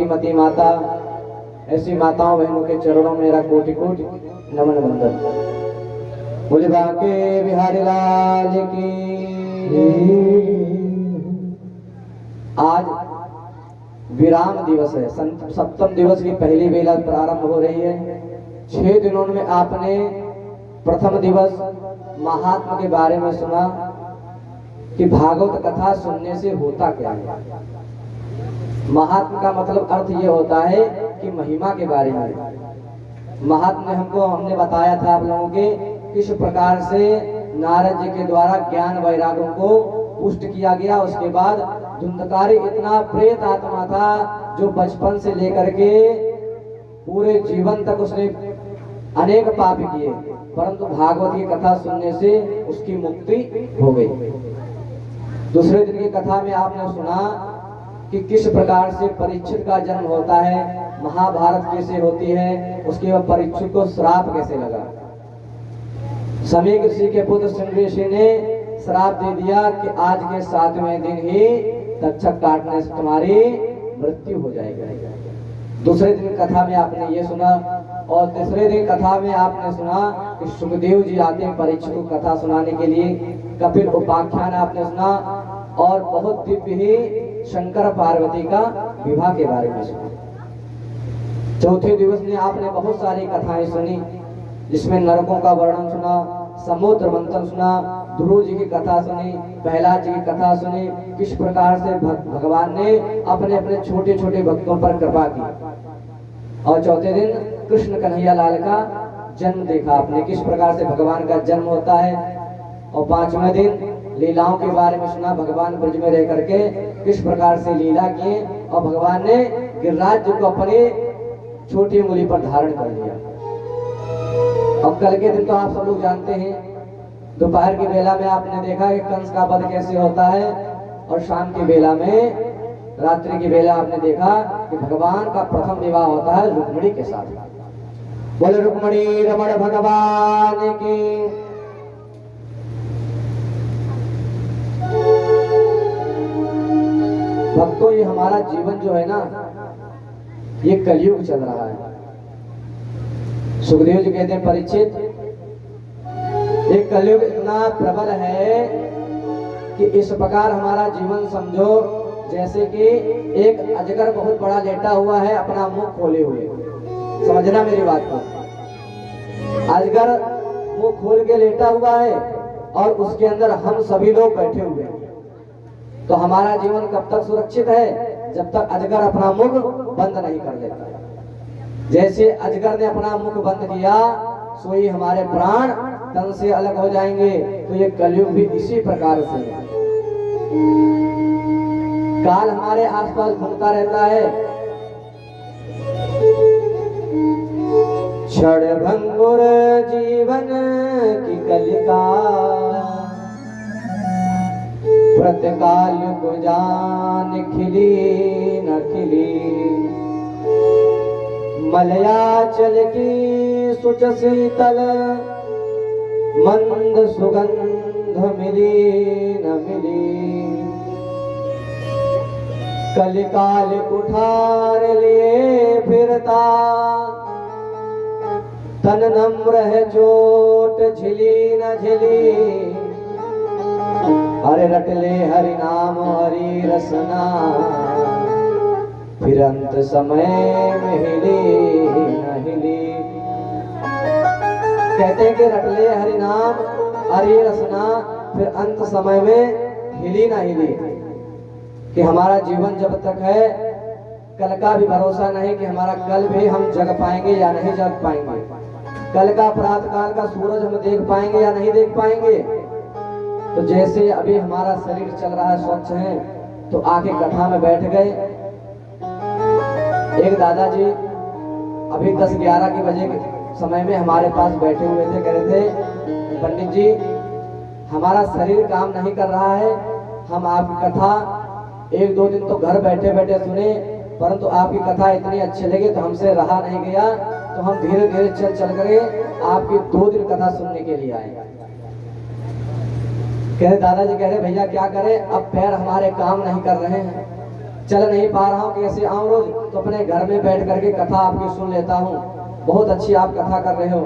श्रीमती माता, ऐसी माताओं बहनों के चरणों में मेरा कोटि कोटि नमन वंदन। बोले बांके बिहारी लाल की। आज विराम दिवस है, सप्तम दिवस की पहली बेला प्रारंभ हो रही है। 6 दिनों में आपने प्रथम दिवस महात्मा के बारे में सुना कि भागवत कथा सुनने से होता क्या है। महात्मा का मतलब अर्थ ये होता है कि महिमा के बारे में। महात्मा हमने बताया था आप लोगों के किस प्रकार से नारद जी के द्वारा ज्ञान वैरागों को पुष्ट किया गया। उसके बाद धुंधकारी इतना प्रेत आत्मा था जो बचपन से लेकर के पूरे जीवन तक उसने अनेक पाप किए, परंतु भागवत की कथा सुनने से उसकी मुक्ति हो गई। दूसरे दिन की कथा में आपने सुना कि किस प्रकार से परीक्षित का जन्म होता है, महाभारत कैसे होती है, उसके बाद परीक्षित को श्राप कैसे लगा। समीक ऋषि के पुत्र सिंह ऋषि ने श्राप दे दिया कि आज के 7वें दिन ही तक्षक काटने से तुम्हारी मृत्यु हो जाएगी। दूसरे दिन कथा में आपने ये सुना, और तीसरे दिन कथा में आपने सुना कि सुखदेव जी आते हैं परीक्षित को कथा सुनाने के लिए। कपिल उपाख्यान आपने सुना, और बहुत दिव्य ही शंकर पार्वती का विवाह के बारे में सुना। चौथे दिवस में आपने बहुत सारी कथाएं सुनी, जिसमें नरकों का वर्णन सुना, समुद्र मंथन सुना, ध्रुव जी की कथा सुनी, प्रहलाद जी की कथा सुनी, किस प्रकार से भगवान ने अपने अपने छोटे छोटे भक्तों पर कृपा की। और चौथे दिन कृष्ण कन्हैया लाल का जन्म देखा आपने, किस प्रकार से भगवान का जन्म होता है। और 5वें दिन लीलाओं के बारे में सुना, भगवान ब्रज में रह करके किस प्रकार से लीला किए, और भगवान ने गिरिराज जी को अपनी छोटी उंगली पर धारण कर लिया। और कल के दिन तो आप सब लोग जानते हैं, दोपहर की बेला में आपने देखा कि कंस का वध कैसे होता है, और शाम की बेला में, रात्रि की बेला आपने देखा कि भगवान का प्रथम विवाह होता है रुक्मिणी के साथ। बोले रुक्मिणी रमण भगवान की। भक्तों, ये हमारा जीवन जो है ना, ये कलयुग चल रहा है। सुखदेव जी कहते हैं परीक्षित, एक कलयुग इतना प्रबल है कि इस प्रकार हमारा जीवन समझो जैसे कि एक अजगर बहुत बड़ा लेटा हुआ है अपना मुंह खोले हुए। समझना मेरी बात को। अजगर मुंह खोल के लेटा हुआ है और उसके अंदर हम सभी लोग बैठे हुए हैं। तो हमारा जीवन कब तक सुरक्षित है? जब तक अजगर अपना मुख बंद नहीं कर लेता। जैसे अजगर ने अपना मुख बंद किया, सोई हमारे प्राण तन से अलग हो जाएंगे। तो ये कलयुग भी इसी प्रकार से है। काल हमारे आसपास घूमता रहता है। क्षण भंगुर जीवन की कलिका, प्रतिकाल को जान खिली न खिली। मलयाचल की सुच शीतल मंद सुगंध मिली न मिली। कलिकाल कुठार लिए फिरता, तन नम्र है चोट झिली न झिली। अरे रट ले हरि नाम हरि रसना, फिर अंत समय में हिली न हिली। कहते हैं कि रट ले हरि नाम हरि रसना, फिर अंत समय में हिली ना हिली। कि हमारा जीवन जब तक है, कल का भी भरोसा नहीं कि हमारा कल भी हम जग पाएंगे या नहीं जग पाएंगे। कल का प्रातः काल का सूरज हम देख पाएंगे या नहीं देख पाएंगे। तो जैसे अभी हमारा शरीर चल रहा है, स्वच्छ है, तो आके कथा में बैठ गए। एक दादाजी अभी 10-11 के बजे के समय में हमारे पास बैठे हुए थे। कह रहे थे पंडित जी, हमारा शरीर काम नहीं कर रहा है, हम आपकी कथा 1-2 दिन तो घर बैठे बैठे सुने, परंतु आपकी कथा इतनी अच्छी लगी तो हमसे रहा नहीं गया। तो हम धीरे धीरे चल करके आपकी 2 दिन कथा सुनने के लिए आए। कह रहे दादाजी, कह रहे भैया क्या करें, अब पैर हमारे काम नहीं कर रहे हैं, चल नहीं पा रहा हूँ, कैसे आऊं रोज। तो अपने घर में बैठ करके कथा आपकी सुन लेता हूँ। बहुत अच्छी आप कथा कर रहे हो।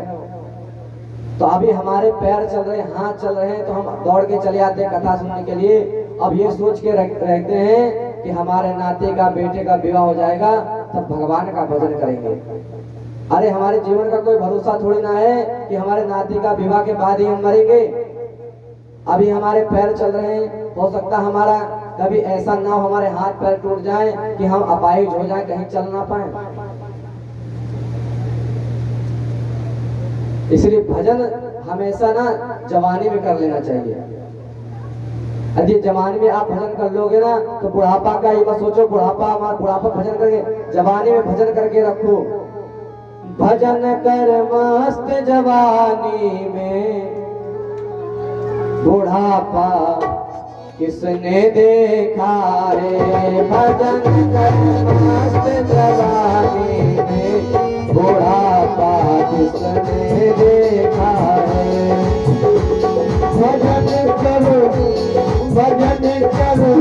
तो अभी हमारे पैर चल रहे हैं, हाथ चल रहे हैं, तो हम दौड़ के चले आते हैं कथा सुनने के लिए। अब ये सोच के रहते हैं कि हमारे नाते का बेटे का विवाह हो जाएगा तब भगवान का भजन करेंगे। अरे हमारे जीवन का कोई भरोसा थोड़ी ना है कि हमारे नाती का विवाह के बाद ही हम मरेंगे। अभी हमारे पैर चल रहे हैं, हो सकता हमारा कभी ऐसा ना हो हमारे हाथ पैर टूट जाए कि हम अपाहिज हो जाए, कहीं चल ना पाए। इसलिए भजन हमेशा ना जवानी में कर लेना चाहिए। यदि जवानी में आप भजन कर लोगे ना तो बुढ़ापा का ये मत सोचो बुढ़ापा भजन करके, जवानी में भजन करके रखो। भजन कर मस्त जवानी में, बुढ़ापा किसने देखा रे। भजन कर मस्त जवानी में, बुढ़ापा किसने देखा है। भजन करो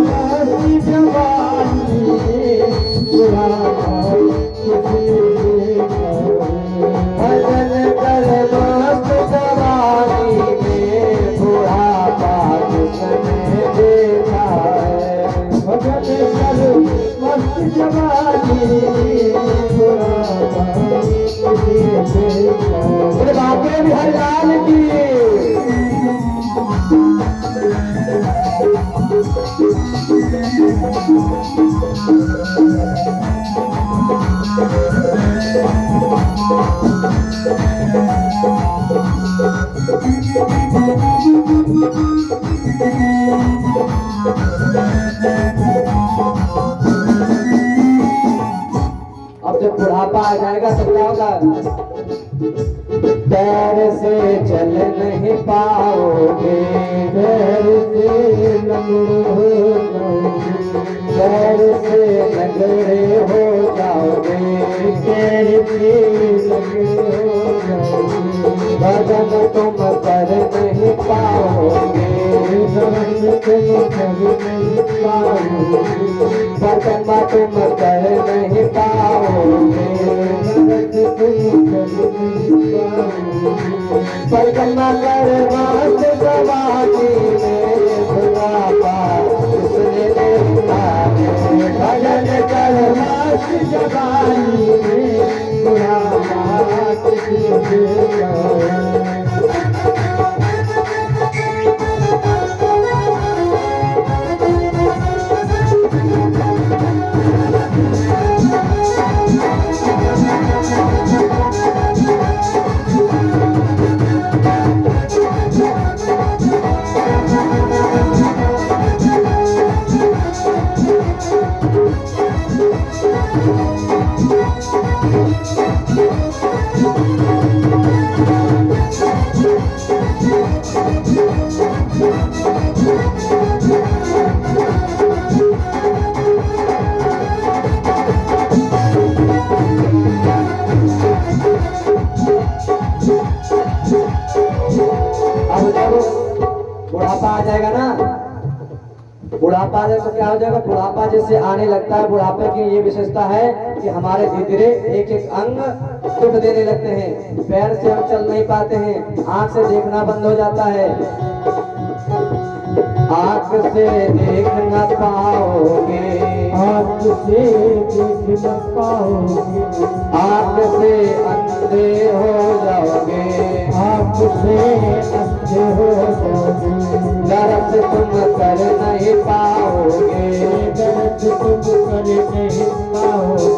मस्त जवानी में, बुढ़ापा किसने देखा है। भजन कर मस्त जवानी में, बुढ़ापा किसने देखा है। भजन कर मस्त जवानी में, बुढ़ापा बाबे बिहारी लाल की। अब जब बुढ़ापा आ जाएगा तब क्या होगा। पैर से चल नहीं पाओगे, पैर से लंगड़े हो जाओगे, पैर से लंगड़े हो जाओगे, पैर से लंगड़े हो जाओगे। भजन तुम कर नहीं पाओगे, भजन तुम कर नहीं पाओगे, भजन तुम कर नहीं पाओगे, भजन तुम कर नहीं पाओगे। परिक्रमा कर मस्त जवानी में, बुढ़ापा किसने देखा है। भजन कर मस्त जवानी में, बुढ़ापा किसने देखा है। बुढ़ापा आ जाएगा ना, बुढ़ापा आ जाएगा तो क्या हो जाएगा। बुढ़ापा जैसे आने लगता है, बुढ़ापे की ये विशेषता है कि हमारे धीरे धीरे एक एक अंग टूट देने लगते हैं। पैर से हम चल नहीं पाते हैं, आंख से देखना बंद हो जाता है, आंख से देख न पाओगे, आंख से देख न पाओगे, आंख से अंधे हो जाओगे, आंख से अंधे हो जाओगे। दर्द तुम कर नहीं पाओगे, दर्द तुम कर नहीं पाओगे,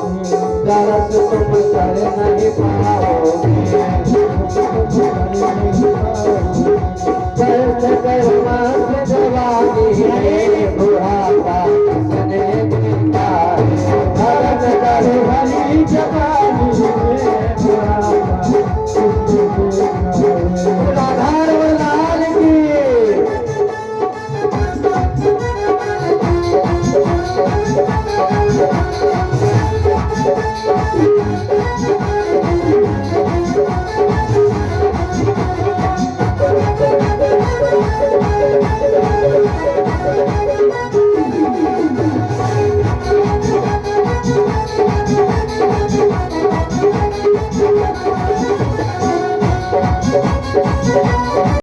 दर्द तुम कर नहीं पाओगे। जवानी में बुढ़ापा किसने देखा है। भजन कर भली जवानी